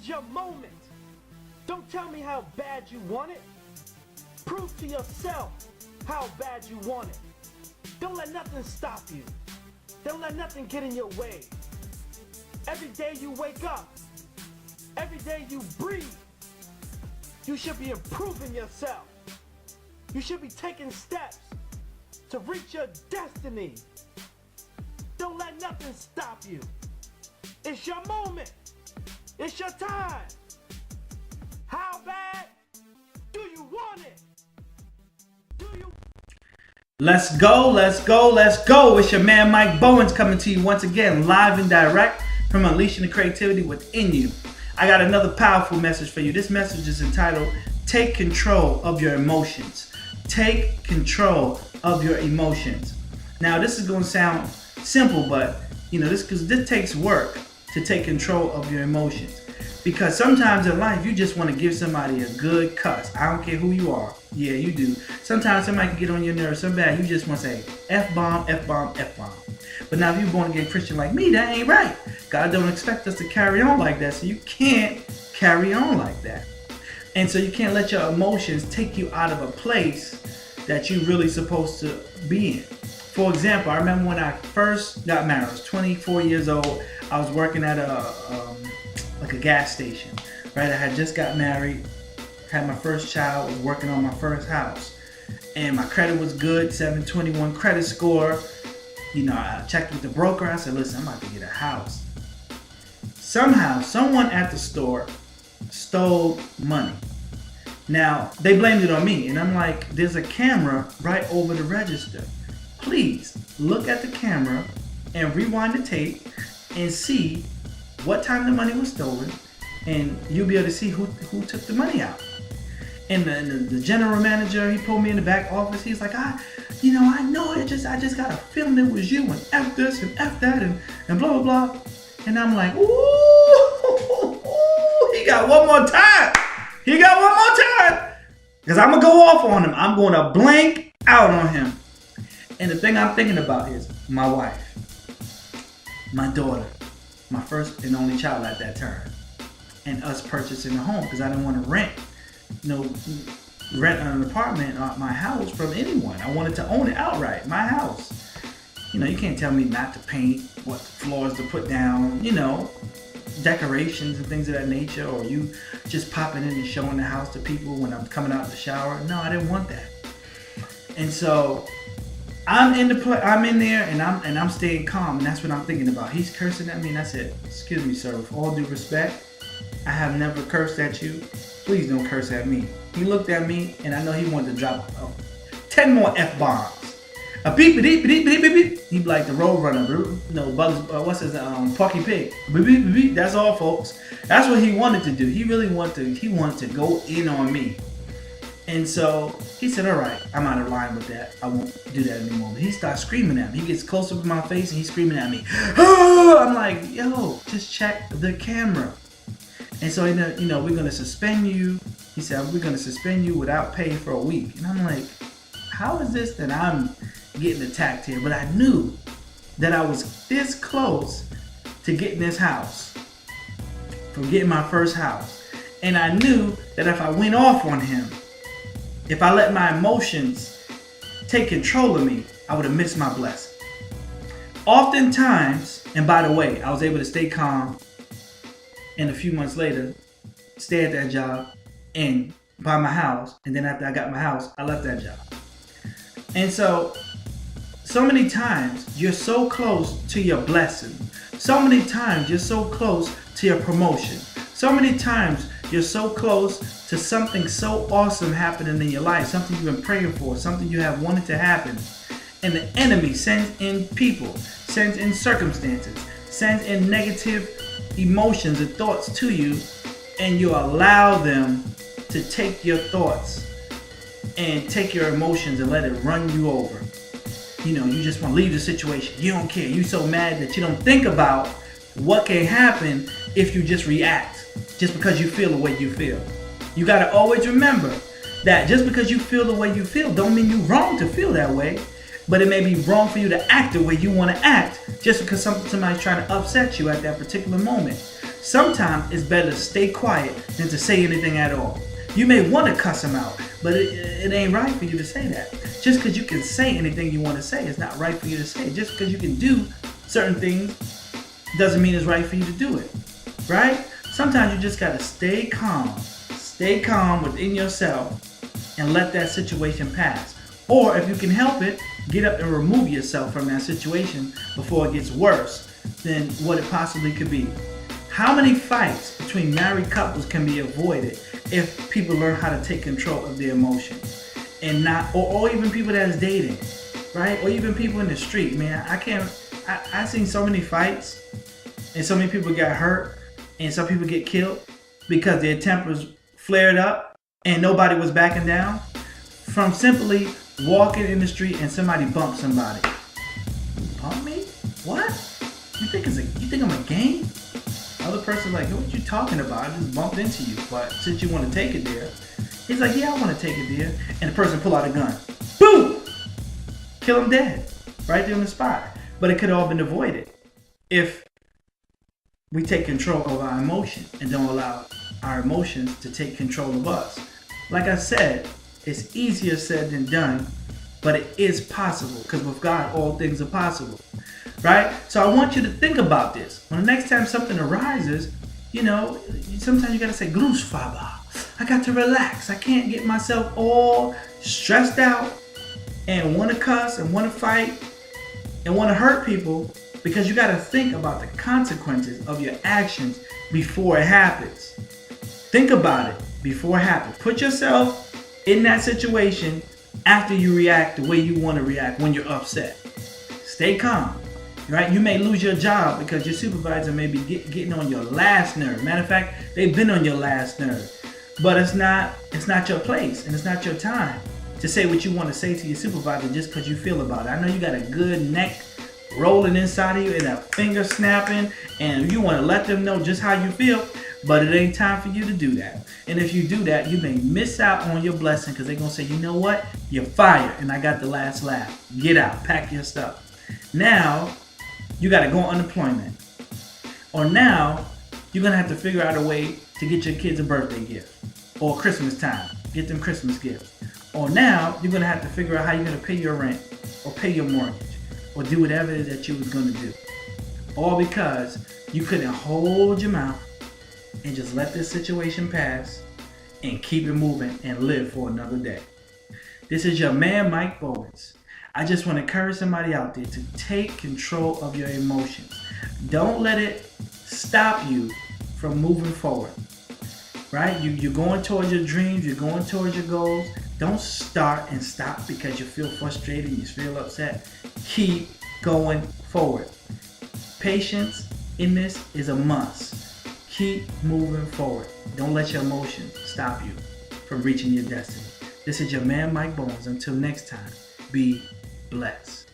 is your moment. Don't tell me how bad you want it. Prove to yourself how bad you want it. Don't let nothing stop you. Don't let nothing get in your way. Every day you wake up, every day you breathe, you should be improving yourself. You should be taking steps to reach your destiny. Don't let nothing stop you. It's your moment. It's your time. How bad do you want it? Do you? Let's go, let's go, let's go. It's your man Mike Bowens coming to you once again, live and direct from Unleashing the Creativity Within You. I got another powerful message for you. This message is entitled, Take Control of Your Emotions. Take control of your emotions. Now, this is going to sound simple, but this takes work to take control of your emotions. Because sometimes in life, you just want to give somebody a good cuss. I don't care who you are. Yeah, you do. Sometimes somebody can get on your nerves so bad, you just want to say F-bomb, F-bomb, F-bomb. But now if you're born again Christian like me, that ain't right. God don't expect us to carry on like that, so you can't carry on like that. And so you can't let your emotions take you out of a place that you're really supposed to be in. For example, I remember when I first got married, I was 24 years old. I was working at a gas station, right? I had just got married, had my first child, was working on my first house. And my credit was good, 721 credit score. I checked with the broker. I said, listen, I'm about to get a house. Somehow, someone at the store stole money. Now, they blamed it on me. And I'm like, there's a camera right over the register. Please look at the camera and rewind the tape and see what time the money was stolen, and you'll be able to see who took the money out. And the general manager, he pulled me in the back office. He's like, I know it. I just got a feeling it was you, and F this and F that and blah blah blah. And I'm like, ooh, he got one more time. He got one more time. Because I'm gonna go off on him. I'm gonna blank out on him. And the thing I'm thinking about is my wife, my daughter, my first and only child at that time, and us purchasing a home because I didn't want to rent an apartment or my house from anyone. I wanted to own it outright, my house. You can't tell me not to paint, what floors to put down, decorations and things of that nature, or you just popping in and showing the house to people when I'm coming out of the shower. No, I didn't want that. And so I'm in there and I'm staying calm, and that's what I'm thinking about. He's cursing at me, and I said, excuse me, sir, with all due respect, I have never cursed at you. Please don't curse at me. He looked at me, and I know he wanted to drop 10 more F-bombs. A beep, beep, beep, beep, beep, beep. He'd be like the road runner, Bugs, what's his, Porky Pig. Beep, beep, beep, beep. That's all, folks. That's what he wanted to do. He really wanted to go in on me. And so he said, all right, I'm out of line with that. I won't do that anymore. But he starts screaming at me. He gets close up to my face and he's screaming at me. I'm like, yo, just check the camera. And so, we're going to suspend you. He said, we're going to suspend you without pay for a week. And I'm like, how is this that I'm getting attacked here? But I knew that I was this close to getting this house, from getting my first house. And I knew that if I went off on him, if I let my emotions take control of me, I would have missed my blessing. Oftentimes, and by the way, I was able to stay calm, and a few months later, stay at that job and buy my house. And then after I got my house, I left that job. And so many times you're so close to your blessing. So many times you're so close to your promotion. So many times you're so close to something so awesome happening in your life, something you've been praying for, something you have wanted to happen. And the enemy sends in people, sends in circumstances, sends in negative emotions and thoughts to you, and you allow them to take your thoughts and take your emotions and let it run you over. You just want to leave the situation. You don't care. You're so mad that you don't think about what can happen if you just react, just because you feel the way you feel. You got to always remember that just because you feel the way you feel don't mean you're wrong to feel that way. But it may be wrong for you to act the way you want to act just because somebody's trying to upset you at that particular moment. Sometimes it's better to stay quiet than to say anything at all. You may want to cuss them out, but it ain't right for you to say that. Just because you can say anything you want to say, it's not right for you to say. Just because you can do certain things doesn't mean it's right for you to do it, right? Sometimes you just got to stay calm within yourself and let that situation pass. Or if you can help it, get up and remove yourself from that situation before it gets worse than what it possibly could be. How many fights between married couples can be avoided if people learn how to take control of their emotions and not, or even people that's dating, right? Or even people in the street, man. I've seen so many fights and so many people got hurt and some people get killed because their tempers flared up and nobody was backing down from simply walking in the street and somebody bumped somebody. Bump me? What? You think I'm a game? Other person's like, what you talking about? I just bumped into you, but since you want to take it there, he's like, yeah, I want to take it there. And the person pull out a gun. Boom! Kill him dead. Right there on the spot. But it could have all been avoided if we take control of our emotion and don't allow our emotions to take control of us. Like I said, it's easier said than done, but it is possible because with God, all things are possible. Right? So I want you to think about this. When the next time something arises, sometimes you got to say, Gruß, Faber. I got to relax. I can't get myself all stressed out and want to cuss and want to fight and want to hurt people because you got to think about the consequences of your actions before it happens. Think about it before it happens. Put yourself in that situation after you react the way you want to react when you're upset. Stay calm. Right? You may lose your job because your supervisor may be getting on your last nerve. Matter of fact, they've been on your last nerve. But it's not your place and it's not your time to say what you want to say to your supervisor just because you feel about it. I know you got a good neck rolling inside of you and a finger snapping and you want to let them know just how you feel, but it ain't time for you to do that. And if you do that, you may miss out on your blessing because they're going to say, you know what? You're fired and I got the last laugh. Get out. Pack your stuff. Now, you got to go on unemployment. Or now, you're going to have to figure out a way to get your kids a birthday gift. Or Christmas time. Get them Christmas gifts. Or now, you're going to have to figure out how you're going to pay your rent. Or pay your mortgage. Or do whatever it is that you was going to do. All because you couldn't hold your mouth and just let this situation pass and keep it moving and live for another day. This is your man, Mike Bowens. I just want to encourage somebody out there to take control of your emotions. Don't let it stop you from moving forward. Right? You're going towards your dreams. You're going towards your goals. Don't start and stop because you feel frustrated. You feel upset. Keep going forward. Patience in this is a must. Keep moving forward. Don't let your emotions stop you from reaching your destiny. This is your man, Mike Bowens. Until next time, be blessed.